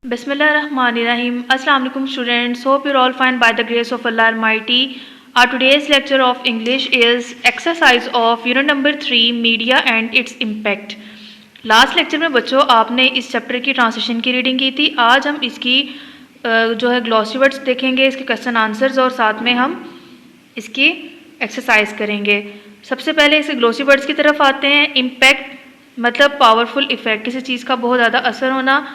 Bismillahirrahmanirrahim. Assalamu alaikum students. Hope you're all fine by the grace of Allah Almighty. Our today's lecture of English is exercise of unit number 3 media and its impact. Last lecture में बच्चों आपने इस chapter की translation की reading की थी. आज हम इसकी जो है ग्लॉसरी वर्ड्स देखेंगे, इसके क्वेश्चन आंसर्स और साथ में हम इसकी एक्सरसाइज करेंगे. सबसे पहले इसे ग्लॉसरी वर्ड्स की तरफ आते हैं. इम्पैक्ट मतलब पावरफुल इफेक्ट, किसी चीज़ का बहुत ज़्यादा असर होना.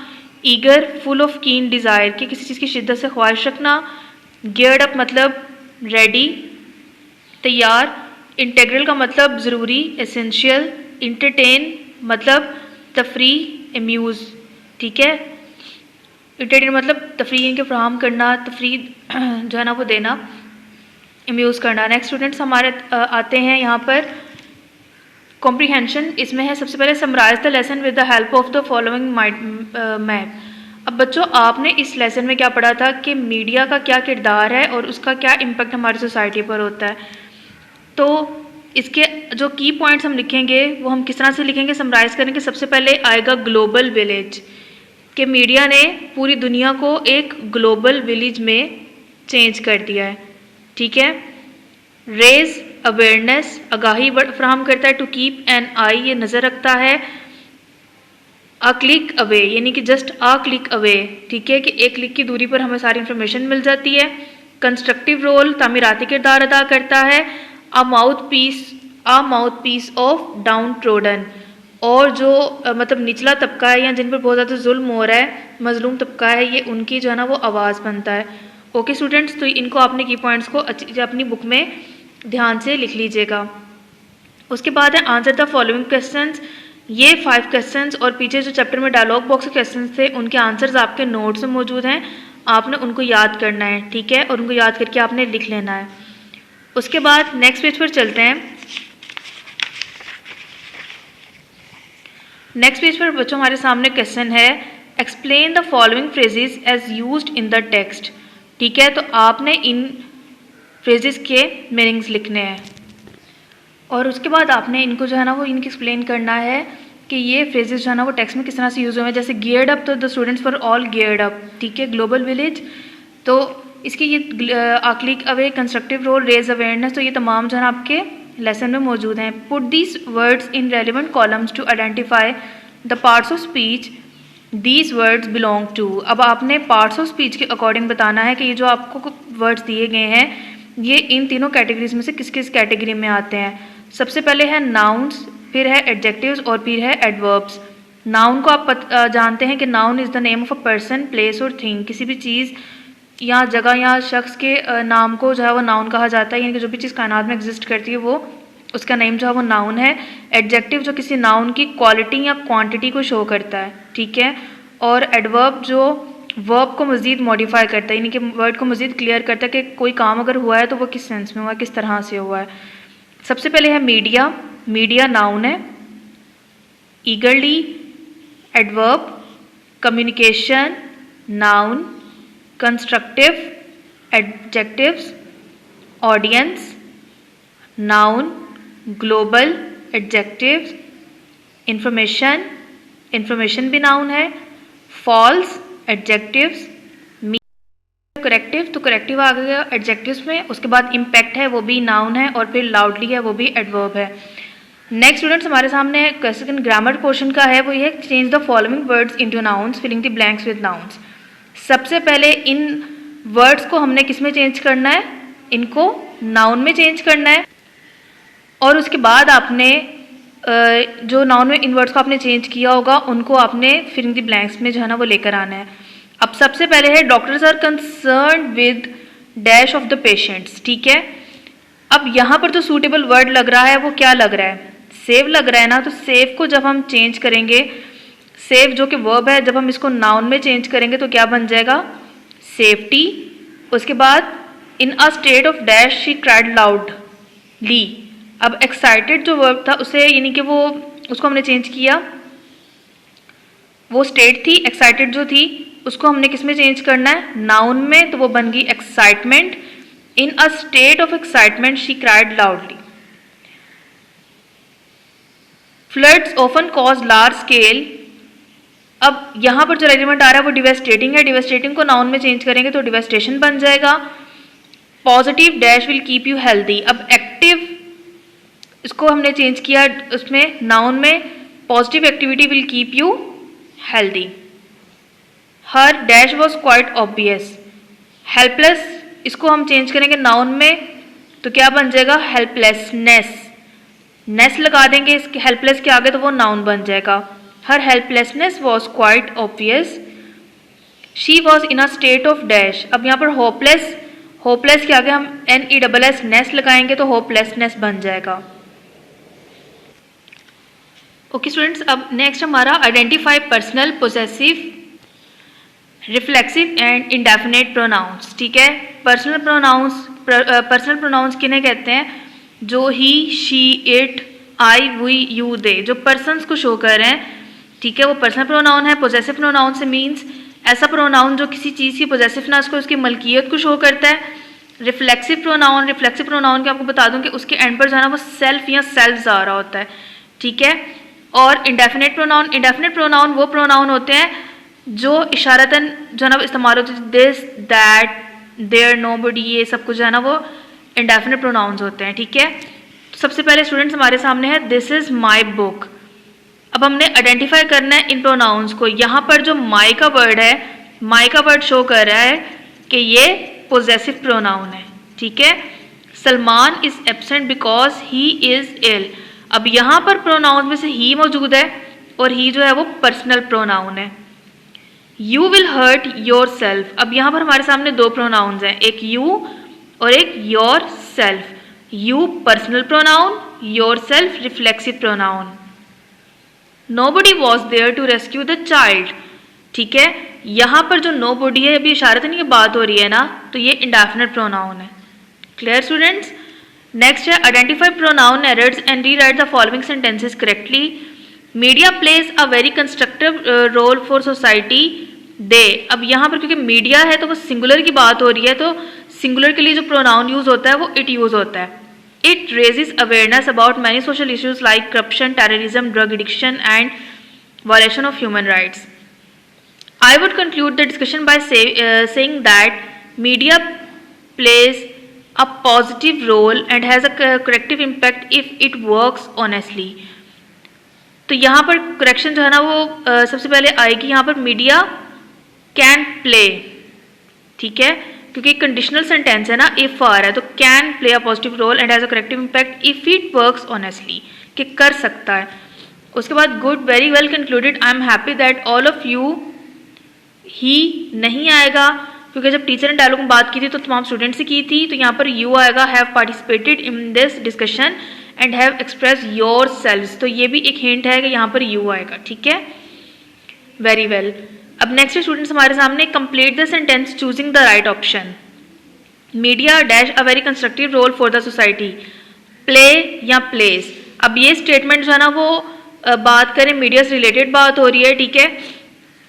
ईगर फुल ऑफ कीन डिज़ायर कि किसी चीज़ की शिद्दत से ख्वाहिश रखना. गियर्ड अप मतलब रेडी तैयार. इंटेग्रल का मतलब ज़रूरी एसेंशियल. इंटरटेन मतलब तफरी एम्यूज़. ठीक है, इंटरटेन मतलब तफरी इनके फ्राहम करना, तफरी जो है ना वो देना, एम्यूज़ करना. नेक्स्ट स्टूडेंट्स हमारे आते हैं यहाँ पर कॉम्प्रीहेंशन. इसमें है सबसे पहले summarise the lesson with the help of the following map. अब बच्चों आपने इस लेसन में क्या पढ़ा था कि मीडिया का क्या किरदार है और उसका क्या इम्पैक्ट हमारी सोसाइटी पर होता है. तो इसके जो की पॉइंट्स हम लिखेंगे वो हम किस तरह से लिखेंगे, समराइज करेंगे. सबसे पहले आएगा ग्लोबल विलेज, कि मीडिया ने पूरी दुनिया को एक ग्लोबल विलेज में चेंज कर दिया है. ठीक है. रेज अवेयरनेस आगाही फ्राहम करता है. टू कीप एन आई ये नज़र रखता है. अ क्लिक अवे यानी कि जस्ट अ क्लिक अवे. ठीक है, कि एक क्लिक की दूरी पर हमें सारी इंफॉर्मेशन मिल जाती है. कंस्ट्रक्टिव रोल तामीराती किरदार अदा करता है. A mouthpiece of downtrodden, और जो मतलब निचला तबका है या जिन पर बहुत ज़्यादा जुल्म हो रहा है, मजलूम तबका है, ये उनकी जो है ना वो आवाज़ बनता है. ओके स्टूडेंट्स, तो इनको आपने की पॉइंट्स को अपनी बुक में ध्यान से लिख लीजिएगा. उसके बाद है आंसर द फॉलोइंग क्वेश्चंस. ये 5 क्वेश्चंस और पीछे जो चैप्टर में डायलॉग बॉक्स के क्वेश्चंस थे उनके आंसर्स आपके नोट्स में मौजूद हैं. आपने उनको याद करना है. ठीक है, और उनको याद करके आपने लिख लेना है. उसके बाद नेक्स्ट पेज पर चलते हैं. नेक्स्ट पेज पर बच्चों हमारे सामने क्वेश्चन है explain the following phrases as used in the text. ठीक है, तो आपने इन फ्रेजेस के मीनिंग्स लिखने हैं और उसके बाद आपने इनको जो है ना वो इनकी एक्सप्लेन करना है कि ये फ्रेजेस जो है ना वो टेक्स्ट में किस तरह से यूज़ हुए हैं. जैसे गियर्ड अप, तो the students for all geared up. ठीक है, ग्लोबल विलेज, तो इसकी ये click away, constructive role, raise awareness, तो ये तमाम जो है ना आपके लेसन में मौजूद हैं. Put these words in relevant columns to identify the parts of speech these words belong to. अब आपने पार्ट्स ऑफ स्पीच के अकॉर्डिंग बताना है कि ये जो आपको वर्ड्स दिए गए हैं ये इन तीनों कैटेगरीज में से किस किस कैटेगरी में आते हैं. सबसे पहले है नाउन्स, फिर है एडजेक्टिव्स और फिर है एडवर्ब्स. नाउन को आप जानते हैं कि noun is the name of a person, place और थिंग. किसी भी चीज़ या जगह या शख्स के नाम को जो है वो नाउन कहा जाता है, यानी कि जो भी चीज़ कायनात में एग्जिस्ट करती है वो उसका नेम जो है वो नाउन है. एडजेक्टिव जो किसी नाउन की क्वालिटी या क्वांटिटी को शो करता है. ठीक है, और एडवर्ब जो वर्ब को मज़ीद मॉडिफाई करता है, यानी कि वर्ड को मज़ीद क्लियर करता है कि कोई काम अगर हुआ है तो वो किस सेंस में हुआ है, किस तरह से हुआ है. सबसे पहले है मीडिया. मीडिया नाउन है. Eagerly adverb. Communication noun. Constructive adjectives. Audience noun. Global adjectives. Information भी नाउन है. False adjectives. करेक्टिव, तो करेक्टिव आ गया एडजेक्टिव्स में. उसके बाद इम्पैक्ट है वो भी नाउन है और फिर लाउडली है वो भी एडवर्ब है. नेक्स्ट स्टूडेंट्स हमारे सामने क्वेश्चन ग्रामर पोर्शन का है, वो ये है change the following words into nouns filling the blanks with nouns. सबसे पहले इन वर्ड्स को हमने किस में चेंज करना है, इनको नाउन में चेंज करना है. और उसके बाद आपने जो नाउन में इन वर्ड्स को आपने चेंज किया होगा उनको आपने फिलिंग द ब्लैंक्स में जो है ना वो लेकर आना है. अब सबसे पहले है doctors are concern with dash of the patients. ठीक है, अब यहाँ पर जो सूटेबल वर्ड लग रहा है वो क्या लग रहा है, सेव लग रहा है ना. तो सेव को जब हम चेंज करेंगे, सेव जो कि वर्ब है, जब हम इसको नाउन में चेंज करेंगे तो क्या बन जाएगा, सेफ्टी. उसके बाद in a state of dash she cried loudly. अब एक्साइटेड जो वर्ब था उसे यानी कि वो उसको हमने चेंज किया, वो स्टेट थी, एक्साइटेड जो थी उसको हमने किस में चेंज करना है, नाउन में, तो वो बन गई excitement. In a state of excitement she cried loudly. Floods often cause large scale अब यहाँ पर जो एलिमेंट आ रहा है वो डिवेस्टेटिंग है, डिवेस्टेटिंग को नाउन में चेंज करेंगे तो डिवेस्टेशन बन जाएगा। Positive dash will keep you healthy, अब एक्टिव इसको हमने चेंज किया उसमें नाउन में, positive activity will keep you healthy. Her dash was quite obvious, helpless इसको हम चेंज करेंगे नाउन में तो क्या बन जाएगा हेल्पलेसनेस, नेस लगा देंगे इसके हेल्पलेस के आगे तो वो नाउन बन जाएगा। Her helplessness was quite obvious, she was in a state of dash, अब यहाँ पर होपलेस, होपलेस के आगे हम NESS नेस लगाएंगे तो होपलेसनेस बन जाएगा। ओके स्टूडेंट्स, अब नेक्स्ट हमारा identify personal, possessive, reflexive and indefinite pronouns. ठीक है, पर्सनल प्रोनाउंस किन्हें कहते हैं? जो he, she, it, I, we, you, they, जो पर्सन्स को शो कर रहे हैं, ठीक है, वो पर्सनल प्रोनाउन है। पोजेसिव प्रोनाउन से मीन्स ऐसा प्रोनाउन जो किसी चीज़ की पोजेसिवनेस को, उसकी मलकियत को शो करता है। रिफ्लेक्सिव प्रोनाउन के आपको बता दूं कि उसके एंड पर जो है ना वो सेल्फ या सेल्फ्स आ रहा होता है। ठीक है, और इंडेफिनेट प्रोनाउन वो प्रोनाउन होते हैं जो इशारतन जो है ना इस्तेमाल होते हैं, दिस, दैट, देयर, नोबडी, ये सब कुछ जो है ना वो इंडेफिनेट प्रोनाउंस होते हैं। ठीक है, सबसे पहले स्टूडेंट्स हमारे सामने है दिस इज माई बुक। अब हमने आइडेंटिफाई करना है इन प्रोनाउंस को। यहाँ पर जो माई का वर्ड है, माई का वर्ड शो कर रहा है कि ये पोजेसिव प्रोनाउन है। ठीक है, Salman is absent because he is ill, अब यहाँ पर प्रोनाउन में से ही मौजूद है और ही जो है वो पर्सनल प्रोनाउन है। You will hurt yourself, अब यहाँ पर हमारे सामने दो प्रोनाउंस हैं, एक यू और एक yourself. You personal pronoun, yourself reflexive pronoun. Nobody was there to rescue the child. ठीक है, यहाँ पर जो नोबडी है अभी इशारतन की बात हो रही है ना, तो ये इंडेफिनेट प्रोनाउन है। Clear students? नेक्स्ट है identify pronoun errors and rewrite the following sentences correctly. Media plays a very constructive role for society. दे, अब यहाँ पर क्योंकि मीडिया है तो वो सिंगुलर की बात हो रही है, तो सिंगुलर के लिए जो प्रोनाउन यूज होता है वो इट यूज होता है। It raises awareness about many social issues like corruption, terrorism, drug addiction and violation of human rights. I would conclude the discussion by saying that media plays a positive role and has a corrective impact if it works honestly. तो यहाँ पर correction जो है ना वो सबसे पहले आएगी, यहाँ पर मीडिया कैन प्ले। ठीक है, क्योंकि कंडीशनल सेंटेंस है ना, इफ आ रहा है तो can play a positive role and has a corrective impact if it works honestly, कि कर सकता है। उसके बाद good, very well concluded, I am happy that all of you, ही नहीं आएगा क्योंकि जब टीचर ने डायलॉग में बात की थी तो तमाम स्टूडेंट से की थी, तो यहाँ पर यू आएगा, have participated in this discussion and have express your selves, तो ये भी एक हिंट है कि यहाँ पर यू आएगा। ठीक है, वेरी वेल। अब नेक्स्ट स्टूडेंट्स हमारे सामने, complete the sentence choosing the right option. Media dash a very constructive role for the society. Play या प्लेस, अब ये स्टेटमेंट जो है ना वो बात करें मीडिया से रिलेटेड बात हो रही है। ठीक है,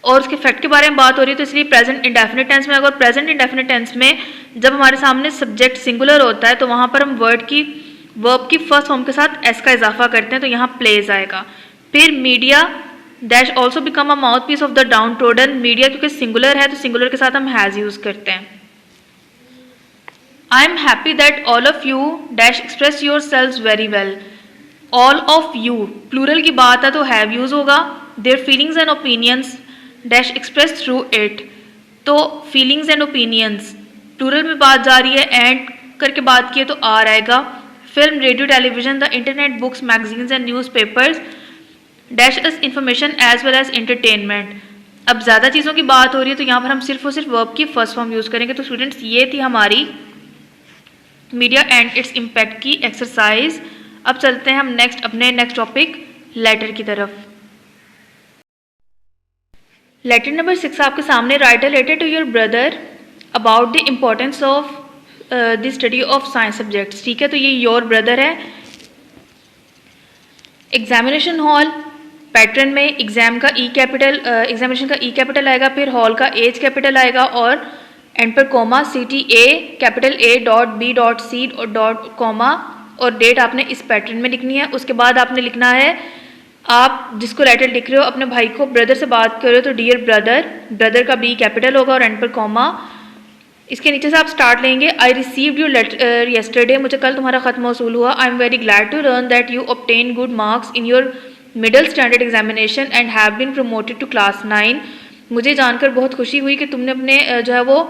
और उसके फैक्ट के बारे में बात हो रही है, तो इसलिए प्रेजेंट इंडेफिनिट टेंस में अगर प्रेजेंट इंडेफिनिट टेंस में जब हमारे सामने सब्जेक्ट सिंगुलर होता है तो वहां पर हम वर्ब की फर्स्ट फॉर्म के साथ एस का इजाफा करते हैं, तो यहाँ प्लेस आएगा। फिर media dash also become a mouthpiece of the downtrodden. Media क्योंकि सिंगुलर है तो सिंगुलर के साथ हम हैज यूज करते हैं। I am happy that all of you dash express yourselves very well. All of you plural की बात है तो हैव यूज होगा। Their feelings and opinions dash express through it, तो फीलिंग्स एंड ओपिनियंस प्लूरल में बात जा रही है, एंड करके बात की है तो आर आएगा। Film, radio, television, the internet, books, magazines and newspapers dash is information as well as entertainment. अब ज़्यादा चीज़ों की बात हो रही है तो यहाँ पर हम सिर्फ और सिर्फ वर्ब की फर्स्ट फॉर्म यूज़ करेंगे। तो स्टूडेंट्स ये थी हमारी मीडिया एंड इट्स इम्पैक्ट की एक्सरसाइज। अब चलते हैं हम नेक्स्ट टॉपिक लेटर की तरफ। लेटर नंबर 6 आपके सामने, write a letter to your brother about the importance of the study of science subjects. ठीक है, तो ये योर ब्रदर है। एग्जामिनेशन हॉल, पैटर्न में एग्जाम का एग्जामिनेशन का ई कैपिटल आएगा, फिर हॉल का एच कैपिटल आएगा और एंड पर comma, CTA capital A.B.C. Dot comma और डेट आपने इस पैटर्न में लिखनी है। उसके बाद आपने लिखना है आप जिसको लेटर लिख रहे हो अपने भाई को ब्रदर से बात कर रहे हो तो डियर ब्रदर, ब्रदर का बी कैपिटल होगा और एंड पर कॉमा। इसके नीचे से आप स्टार्ट लेंगे। I received your letter yesterday, मुझे कल तुम्हारा खत मौसूल हुआ। I am very glad to learn that you obtain good marks in your middle standard examination and have been promoted to class 9। मुझे जानकर बहुत खुशी हुई कि तुमने अपने जो है वो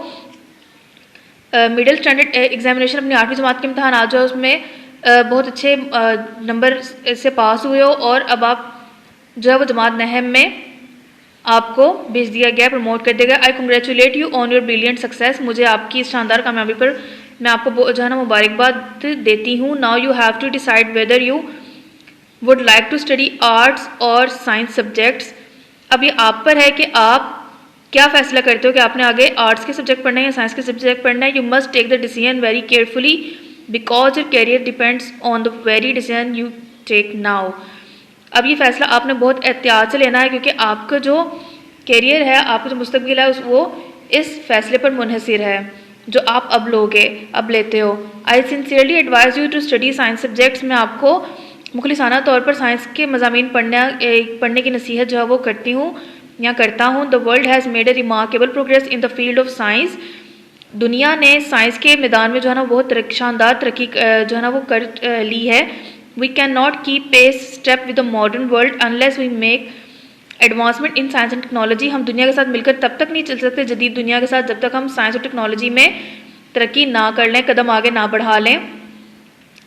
मिडिल स्टैंडर्ड एग्जामिनेशन अपनी 8वीं जमात के इम्तहान जो है उसमें बहुत अच्छे नंबर से पास हुए हो और अब आप जो है वो जमात नहम में आपको भेज दिया गया, प्रमोट कर दिया गया। आई congratulate you on your brilliant success, मुझे आपकी इस शानदार कामयाबी पर मैं आपको जो है ना मुबारकबाद देती हूँ। Now you have to decide whether you would like to study arts और साइंस सब्जेक्ट्स। अब ये आप पर है कि आप क्या फैसला करते हो कि आपने आगे आर्ट्स के सब्जेक्ट पढ़ना है या साइंस के सब्जेक्ट पढ़ना है। You must take the decision very carefully because your career depends on the very decision you take now. अब ये फैसला आपने बहुत एहतियात से लेना है क्योंकि आपका जो कैरियर है, आपका जो मुस्तकबिल है वो इस फैसले पर मुनहसिर है जो आप अब लोगे, अब लेते हो। I sincerely advise you to study science subjects, मैं आपको मुखलिसाना तौर पर साइंस के मज़ामीन पढ़ने की नसीहत जो है वो करती हूँ या करता हूँ। The world has made a remarkable progress in the field of science, दुनिया ने साइंस के मैदान में जो है ना बहुत शानदार तरक्की जो है ना वो कर ली है। We can not keep pace step with the modern world unless we make advancement in science and technology. हम दुनिया के साथ मिलकर तब तक नहीं चल सकते जदीद दुनिया के साथ जब तक हम साइंस और टेक्नोलॉजी में तरक्की ना कर लें, कदम आगे ना बढ़ा लें।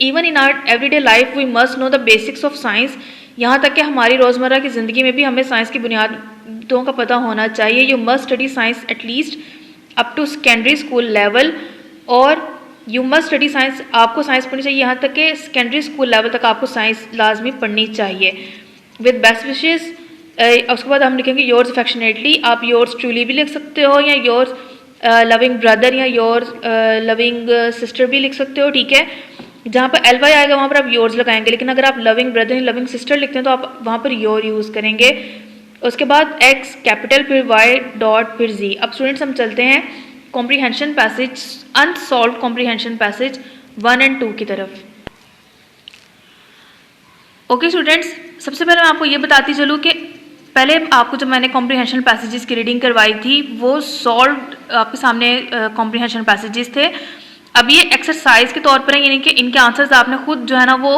Even in our everyday life we must know the basics of science, यहाँ तक कि हमारी रोज़मर्रा की ज़िंदगी में भी हमें साइंस की बुनियादों का पता होना चाहिए। You must study science at least up to secondary school level, और यू मस्ट स्टडी साइंस, आपको साइंस पढ़नी चाहिए यहाँ तक कि सेकेंडरी स्कूल लेवल तक आपको साइंस लाजमी पढ़नी चाहिए। विद बेस्ट विशेज़, उसके बाद हम लिखेंगे योर्स अफेक्शनेटली। आप योर्स ट्रूली भी लिख सकते हो या योर्स लविंग ब्रदर या योर्स लविंग सिस्टर भी लिख सकते हो, ठीक है। जहाँ पर एल वाई आएगा वहाँ पर आप योर्स लगाएंगे, लेकिन अगर आप लविंग ब्रदर या लविंग सिस्टर लिखते हैं तो आप वहाँ पर योर यूज़ करेंगे। उसके बाद एक्स कैपिटल फिर वाई डॉट फिर जी। अब स्टूडेंट्स हम चलते हैं comprehension passage, unsolved comprehension passage 1 और 2 की तरफ। ओके स्टूडेंट्स, सबसे पहले मैं आपको ये बताती चलूँ कि पहले आपको जब मैंने कॉम्प्रीहेंशन पैसेजेस की रीडिंग करवाई थी वो सॉल्व आपके सामने कॉम्प्रीहेंशन पैसेजेस थे। अब ये एक्सरसाइज के तौर पर है, यानी कि इनके आंसर्स आपने खुद जो है ना वो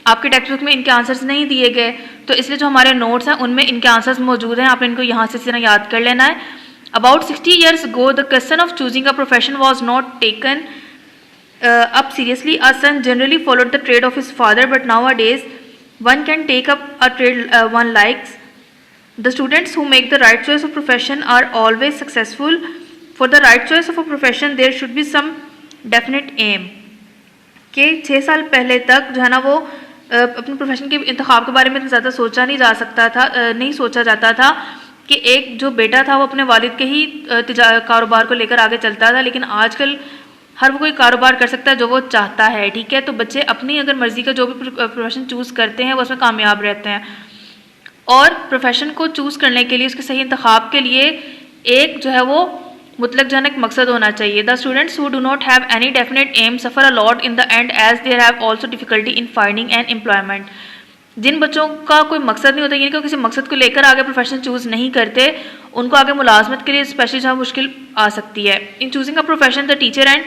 आपके टेक्स्ट बुक में इनके आंसर्स नहीं दिए गए, तो इसलिए जो हमारे नोट्स हैं उनमें इनके आंसर्स मौजूद हैं, आपने इनको यहाँ से सीधा याद कर लेना है। About 60 years ago the question of choosing a profession was not taken up seriously. A son generally followed the trade of his father, but nowadays one can take up a trade one likes. The students who make the right choice of profession are always successful. For the right choice of a profession there should be some definite aim. कि 6 साल पहले तक जो है ना वो अपने profession के इंतखाब के बारे में ज़्यादा सोचा नहीं जा सकता था, नहीं सोचा जाता था कि एक जो बेटा था वो अपने वालिद के ही कारोबार को लेकर आगे चलता था, लेकिन आजकल हर वो कोई कारोबार कर सकता है जो वो चाहता है, ठीक है। तो बच्चे अपनी अगर मर्ज़ी का जो भी प्रोफेशन चूज़ करते हैं वो उसमें कामयाब रहते हैं, और प्रोफेशन को चूज़ करने के लिए उसके सही इंतखाब के लिए एक जो है वो मुतलक जनक मकसद होना चाहिए। The students who do not have any definite aim suffer a lot in the end as there have also difficulty in finding an employment. जिन बच्चों का कोई मकसद नहीं होता, यानी कि किसी मकसद को लेकर आगे प्रोफेशन चूज़ नहीं करते, उनको आगे मुलाजमत के लिए स्पेशली जहाँ मुश्किल आ सकती है। In choosing a profession the teacher and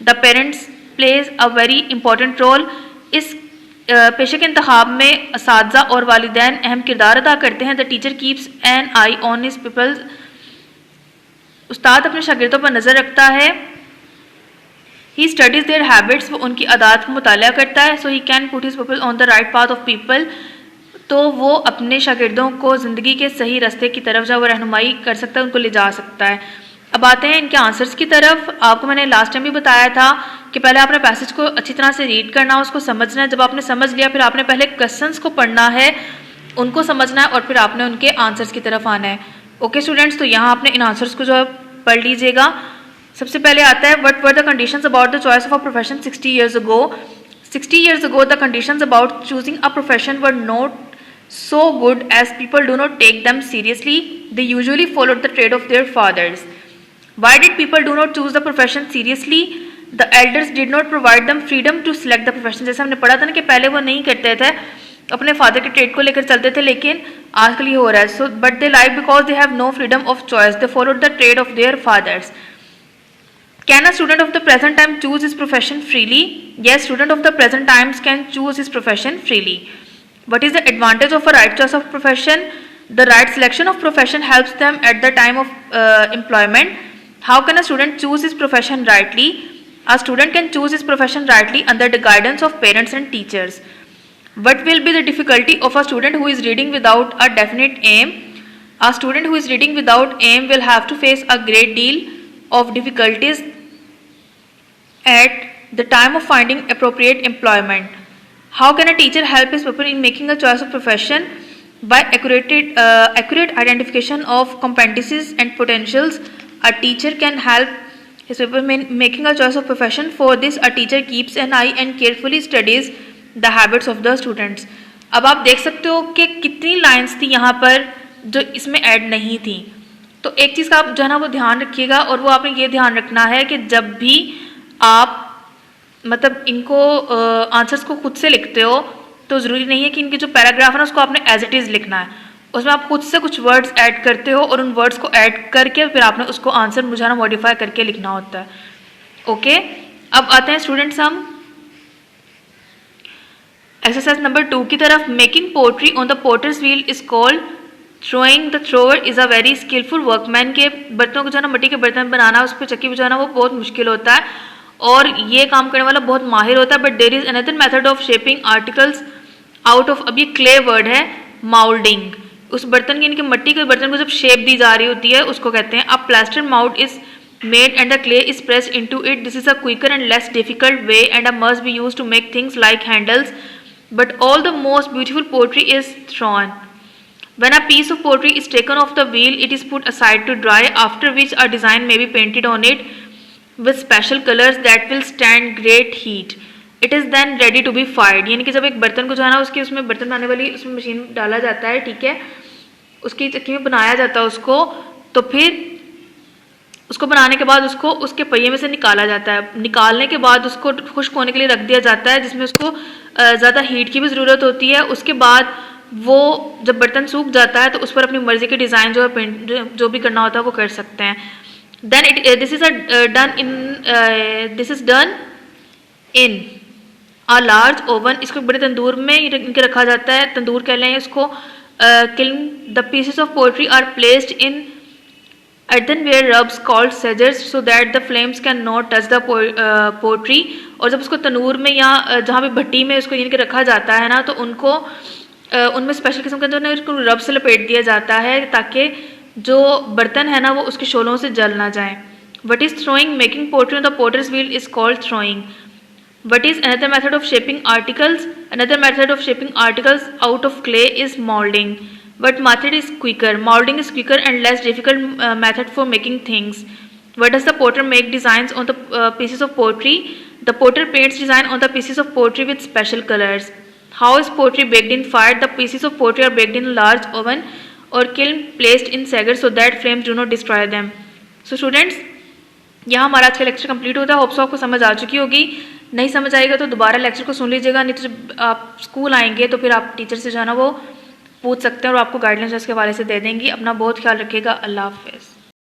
the parents plays a very important role. इस पेशे के इंतखाब में असातिज़ा और वालिदैन अहम किरदार अदा करते हैं। The teacher keeps an eye on his pupils, उस्ताद अपने शागिर्दों पर नज़र रखता है। ही स्टडीज़ देयर हैबिट्स, वो उनकी आदत का मुताला करता है। So he can put his people on the right path of people, तो वो अपने शागिर्दों को ज़िंदगी के सही रास्ते की तरफ जो वो रहनुमाई कर सकता है, उनको ले जा सकता है। अब आते हैं इनके आंसर्स की तरफ। आपको मैंने लास्ट टाइम भी बताया था कि पहले आपने पैसेज को अच्छी तरह से रीड करना, उसको समझना है। जब आपने समझ लिया फिर आपने पहले क्वेश्चंस को पढ़ना है, उनको समझना है, और फिर आपने उनके आंसर्स की तरफ आना है। ओके स्टूडेंट्स, तो यहाँ आपने इन आंसर्स को जो है पढ़ लीजिएगा। सबसे पहले आता है what were the conditions about the choice of a profession 60 years ago. 60 years ago the conditions about choosing a profession were not so good as people do not take them seriously. They usually followed the trade of their fathers. Why did people do not choose the profession seriously? The elders did not provide them freedom to select the profession. जैसे हमने पढ़ा था ना कि पहले वो नहीं करते थे, अपने फादर के ट्रेड को लेकर चलते थे, लेकिन आजकल ये हो रहा है. So but they like because they have no freedom of choice, they followed the trade of their fathers. Can a student of the present time choose his profession freely? Yes, student of the present times can choose his profession freely. What is the advantage of a right choice of profession? The right selection of profession helps them at the time of employment. How can a student choose his profession rightly? A student can choose his profession rightly under the guidance of parents and teachers. What will be the difficulty of a student who is reading without a definite aim? A student who is reading without aim will have to face a great deal of difficulties at the time of finding appropriate employment. How can a teacher help his pupil in making a choice of profession? By accurate identification of competencies and potentials, a teacher can help his pupil in making a choice of profession. For this, a teacher keeps an eye and carefully studies the habits of the students. अब आप देख सकते हो कि कितनी lines थी यहाँ पर जो इसमें ऐड नहीं थी. तो एक चीज़ का आप जो है ना वो ध्यान रखिएगा, और वो आपने ये ध्यान रखना है कि जब भी आप मतलब इनको आंसर्स को खुद से लिखते हो तो ज़रूरी नहीं है कि इनके जो पैराग्राफ है ना उसको आपने एज इट इज़ लिखना है. उसमें आप खुद से कुछ वर्ड्स ऐड करते हो और उन वर्ड्स को ऐड करके फिर आपने उसको आंसर मुझे ना मॉडिफाई करके लिखना होता है. ओके, अब आते हैं स्टूडेंट्स हम एक्सरसाइज नंबर 2 की तरफ. Making pottery on the potter's wheel is called throwing. The thrower is a very skilful workman. के बर्तनों को जो है ना मिट्टी के बर्तन बनाना, उस पर चक्की बजाना वो बहुत मुश्किल होता है और ये काम करने वाला बहुत माहिर होता है. But there is another method of shaping articles out of, अब ये क्ले वर्ड है, माउल्डिंग. उस बर्तन की इनके मिट्टी के बर्तन को जब शेप दी जा रही होती है उसको कहते हैं. A plaster mould is made and the clay is pressed into it. This is a quicker and less difficult way and a must be used to make things like handles. But all the most beautiful pottery is thrown. When a piece of pottery is taken off the wheel, it is put aside to dry, after which a design may be painted on it with special colors that will stand great heat. It is then ready to be fired. यानी कि जब एक बर्तन को जो है ना उसकी उसमें बर्तन बनाने वाली उसमें मशीन डाला जाता है, ठीक है, उसकी चक्की में बनाया जाता है उसको, तो फिर उसको बनाने के बाद उसको उसके पहिए में से निकाला जाता है. निकालने के बाद उसको खुश्क होने के लिए रख दिया जाता है, जिसमें उसको ज़्यादा हीट की भी ज़रूरत होती है. उसके बाद वो जब बर्तन सूख जाता है तो उस पर अपनी मर्जी के डिज़ाइन जो है पेंट जो भी करना होता है वो कर सकते हैं. Then this is done in a large oven. इसको बड़े तंदूर में इनके रखा जाता है, तंदूर कह लें इसको. Kiln. The pieces of pottery are placed in earthenware rubs called sezzers so that the flames can not touch the pottery. और जब उसको तंदूर में या जहाँ पे भट्टी में उसको इनके रखा जाता है ना तो उनको उनमें स्पेशल किस्म के अंदर उसको रब से लपेट दिया जाता है ताकि जो बर्तन है ना वो उसके शोलों से जल ना जाए. What is throwing. Making pottery on the potter's wheel is called throwing. What is another method of shaping articles. Another method of shaping articles out of clay is moulding. But method is quicker. Molding is quicker and less difficult method for making things. What does the potter make designs on the pieces of pottery? The potter paints design on the pieces of pottery with special colors. How is pottery baked in fire? The pieces of pottery are baked in a large oven or kiln placed in saggers so that flames do not destroy them. So students, यहाँ हमारा आज का lecture complete होता है. Hopes आपको समझ आ चुकी होगी. नहीं समझ आएगा तो दोबारा लेक्चर को सुन लीजिएगा, नहीं तो जब आप स्कूल आएंगे तो फिर आप टीचर से जो है ना वो पूछ सकते हैं और आपको गाइडलाइंस इसके हवाले से दे देंगी. अपना बहुत ख्याल रखिएगा. अल्लाह हाफ़िज़.